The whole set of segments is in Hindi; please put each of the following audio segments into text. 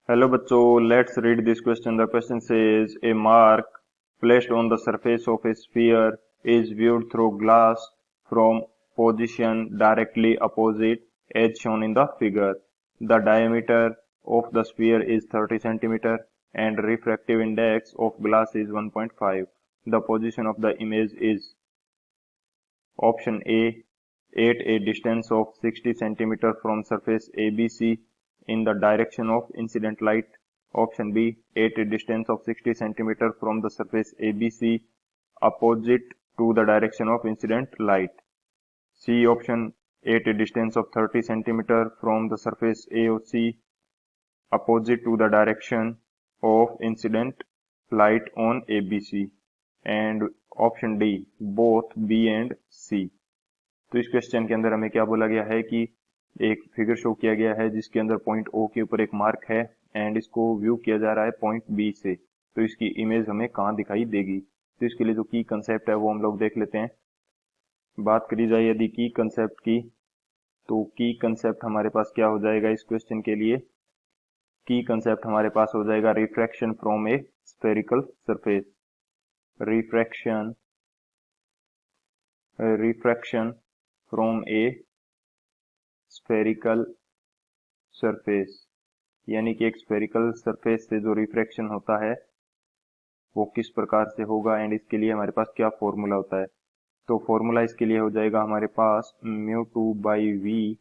Hello bachcho, let's read this question. The question says a mark placed on the surface of a sphere is viewed through glass from position directly opposite as shown in the figure. The diameter of the sphere is 30 cm and refractive index of glass is 1.5. The position of the image is option A at a distance of 60 cm from surface ABC in the direction of incident light. Option B at a distance of 60 cm from the surface ABC opposite to the direction of incident light. C option at a distance of 30 cm from the surface AOC opposite to the direction of incident light on ABC. And option D both B and C. तो इस क्वेश्चन के अंदर हमें क्या बोला गया है कि एक फिगर शो किया गया है जिसके अंदर पॉइंट ओ के ऊपर एक मार्क है एंड इसको व्यू किया जा रहा है पॉइंट बी से। तो इसकी इमेज हमें कहाँ दिखाई देगी, तो इसके लिए जो की कंसेप्ट है वो हम लोग देख लेते हैं। बात करी जाए यदि की कंसेप्ट की, तो की कंसेप्ट हमारे पास क्या हो जाएगा इस क्वेश्चन के लिए। की कंसेप्ट हमारे पास हो जाएगा refraction from A spherical surface. Refraction from A spherical surface, यानी कि एक स्फेरिकल सरफेस से जो रिफ्रैक्शन होता है वो किस प्रकार से होगा एंड इसके लिए हमारे पास क्या फॉर्मूला होता है। तो फॉर्मूला इसके लिए हो जाएगा हमारे पास μ2/v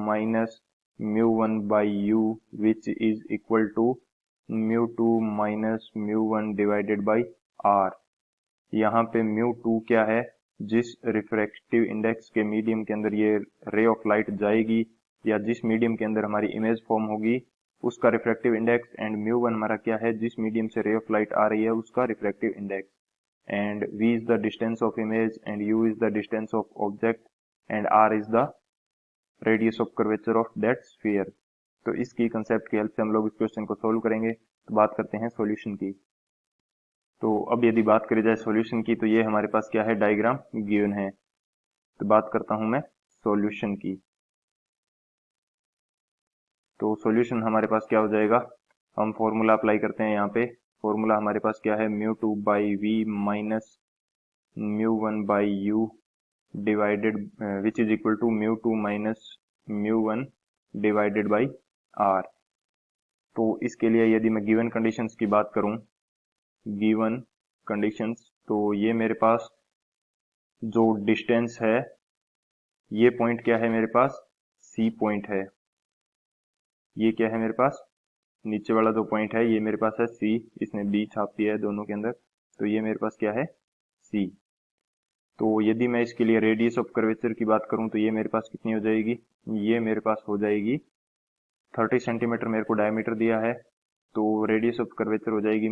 minus μ1 by u which is equal to μ2 minus μ1 divided by r। यहाँ पे μ2 क्या है, जिस रिफ्रैक्टिव इंडेक्स के मीडियम के अंदर ये रे ऑफ लाइट जाएगी या जिस मीडियम के अंदर हमारी इमेज फॉर्म होगी उसका रिफ्रैक्टिव इंडेक्स, एंड μ1 हमारा क्या है, जिस मीडियम से रे ऑफ लाइट आ रही है उसका refractive index, and v is the distance of image and u is the distance of object and r is the radius of curvature of that sphere। तो इसकी कंसेप्ट की हेल्प से हम लोग इस क्वेश्चन को सोल्व करेंगे। तो बात करते हैं सॉल्यूशन की। तो अब यदि बात करी जाए सॉल्यूशन की, तो ये हमारे पास क्या है, डायग्राम गिवन है। तो बात करता हूं मैं सॉल्यूशन की। तो सॉल्यूशन हमारे पास क्या हो जाएगा, हम फॉर्मूला अप्लाई करते हैं। यहाँ पे फॉर्मूला हमारे पास क्या है, μ2/v minus μ1 by u divided which is equal to μ2 minus μ1 divided by r। तो इसके लिए यदि मैं गिवन कंडीशंस की बात करूं, गिवन कंडीशंस, तो ये मेरे पास जो डिस्टेंस है, ये पॉइंट क्या है मेरे पास, C पॉइंट है। ये क्या है मेरे पास, नीचे वाला जो पॉइंट है ये मेरे पास है C, इसने B छाप दिया है दोनों के अंदर, तो ये मेरे पास क्या है C। तो यदि मैं इसके लिए रेडियस ऑफ कर्वेचर की बात करूं तो ये मेरे पास कितनी हो जाएगी, ये मेरे पास हो जाएगी 30 सेंटीमीटर मेरे को डायमीटर दिया है, तो रेडियस ऑफ कर्वेचर हो जाएगी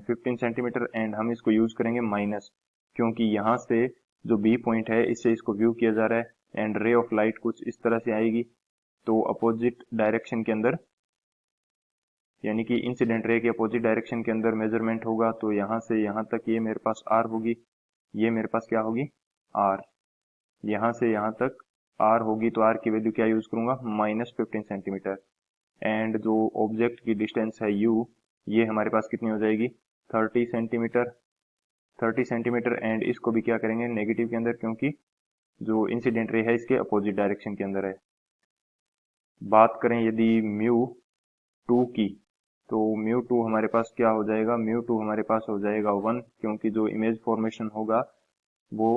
15 सेंटीमीटर एंड हम इसको यूज करेंगे माइनस, क्योंकि यहाँ से जो बी पॉइंट है इससे इसको व्यू किया जा रहा है एंड रे ऑफ लाइट कुछ इस तरह से आएगी। तो अपोजिट डायरेक्शन के अंदर, यानी कि इंसिडेंट रे के अपोजिट डायरेक्शन के अंदर मेजरमेंट होगा, तो यहाँ से यहाँ तक ये मेरे पास आर होगी, ये मेरे पास क्या होगी आर। यहाँ से यहाँ तक आर होगी, तो आर की वैल्यू क्या यूज करूंगा, -15 सेंटीमीटर। एंड जो ऑब्जेक्ट की डिस्टेंस है यू, ये हमारे पास कितनी हो जाएगी 30 सेंटीमीटर। 30 सेंटीमीटर एंड इसको भी क्या करेंगे नेगेटिव के अंदर, क्योंकि जो इंसिडेंट रे है इसके अपोजिट डायरेक्शन के अंदर है। बात करें यदि μ2 की, तो μ2 हमारे पास क्या हो जाएगा, μ2 हमारे पास हो जाएगा 1, क्योंकि जो इमेज फॉर्मेशन होगा वो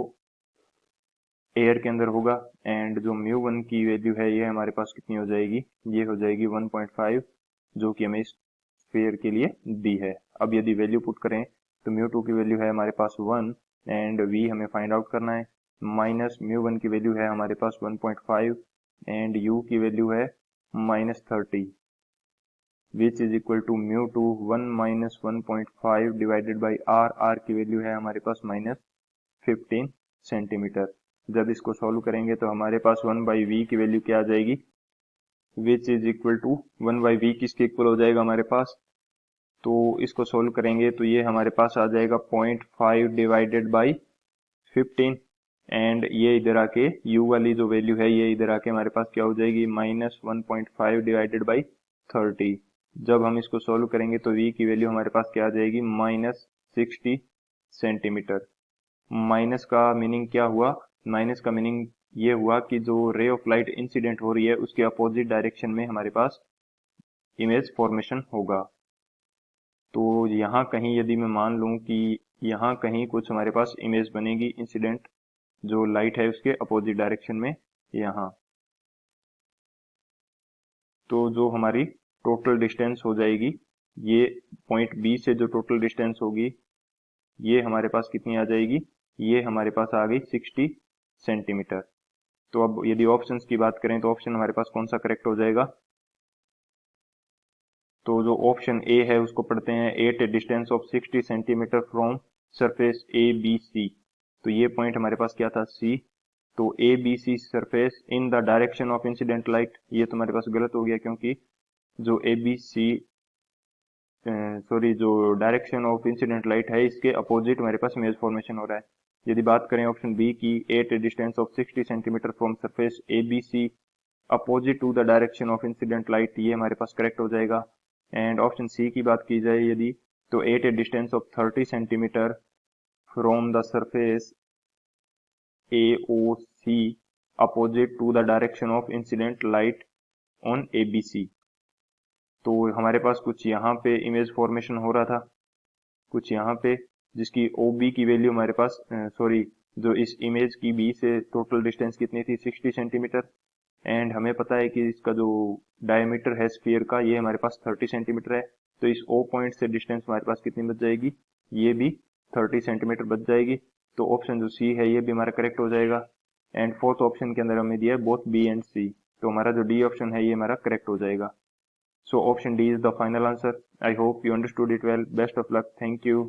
एयर के अंदर होगा। एंड जो μ1 की वैल्यू है ये हमारे पास कितनी हो जाएगी, ये हो जाएगी 1.5, जो कि हमें स्फीयर के लिए दी है। अब यदि वैल्यू पुट करें तो μ2 की वैल्यू है हमारे पास 1 एंड v हमें फाइंड आउट करना है, माइनस μ1 की वैल्यू है हमारे पास 1.5 एंड u की वैल्यू है -30 which is equal to μ2 1 minus 1.5 divided by r की वैल्यू है हमारे पास -15 सेंटीमीटर। जब इसको सॉल्व करेंगे तो हमारे पास 1/v की वैल्यू क्या आ जाएगी, विच इज इक्वल टू 1/v किसके इक्वल हो जाएगा हमारे पास, तो इसको सॉल्व करेंगे तो ये हमारे पास आ जाएगा 0.5 डिवाइडेड बाई 15 एंड ये इधर आके u वाली जो वैल्यू है ये इधर आके हमारे पास क्या हो जाएगी -1.5 डिवाइडेड बाई 30, जब हम इसको सॉल्व करेंगे तो v की वैल्यू हमारे पास क्या आ जाएगी, -60 सेंटीमीटर। माइनस का मीनिंग क्या हुआ, माइनस का मीनिंग ये हुआ कि जो रे ऑफ लाइट इंसिडेंट हो रही है उसके अपोजिट डायरेक्शन में हमारे पास इमेज फॉर्मेशन होगा। तो यहाँ कहीं यदि मैं मान लूँ कि यहाँ कहीं कुछ हमारे पास इमेज बनेगी इंसिडेंट जो लाइट है उसके अपोजिट डायरेक्शन में यहाँ, तो जो हमारी टोटल डिस्टेंस हो जाएगी, ये पॉइंट बी से जो टोटल डिस्टेंस होगी ये हमारे पास कितनी आ जाएगी, ये हमारे पास आ गई 60 सेंटीमीटर। तो अब यदि ऑप्शंस की बात करें तो ऑप्शन हमारे पास कौन सा करेक्ट हो जाएगा, तो जो ऑप्शन ए है उसको पढ़ते हैं, at a distance of 60 centimetre from surface A B C. तो ये पॉइंट हमारे पास क्या था, सी। तो A B C surface in the direction of incident light, ये तो हमारे पास गलत हो गया क्योंकि जो ए बी सी जो डायरेक्शन ऑफ इंसिडेंट लाइट है इसके अपोजिट हमारे पास इमेज फॉर्मेशन हो रहा है। यदि बात करें ऑप्शन बी की, at a distance of 60 centimetre from surface A B C opposite to the direction of incident light, ये हमारे पास करेक्ट हो जाएगा। एंड ऑप्शन सी की बात की जाए यदि, तो at a distance of 30 centimetre from the surface A O C opposite to the direction of incident light on A B C. तो हमारे पास कुछ यहाँ पे इमेज फॉर्मेशन हो रहा था, कुछ यहाँ पे, जिसकी ओ बी की वैल्यू हमारे पास जो इस इमेज की बी से टोटल डिस्टेंस कितनी थी, 60 सेंटीमीटर। एंड हमें पता है कि इसका जो डायमीटर है स्फीयर का ये हमारे पास 30 सेंटीमीटर है। तो इस ओ पॉइंट से डिस्टेंस हमारे पास कितनी बच जाएगी, ये भी 30 सेंटीमीटर बच जाएगी। तो ऑप्शन जो सी है ये भी हमारा करेक्ट हो जाएगा। एंड फोर्थ ऑप्शन के अंदर हमें दिया है बोथ बी एंड सी, तो हमारा जो डी ऑप्शन है ये हमारा करेक्ट हो जाएगा। So option D is the final answer. I hope you understood it well. Best of luck. Thank you.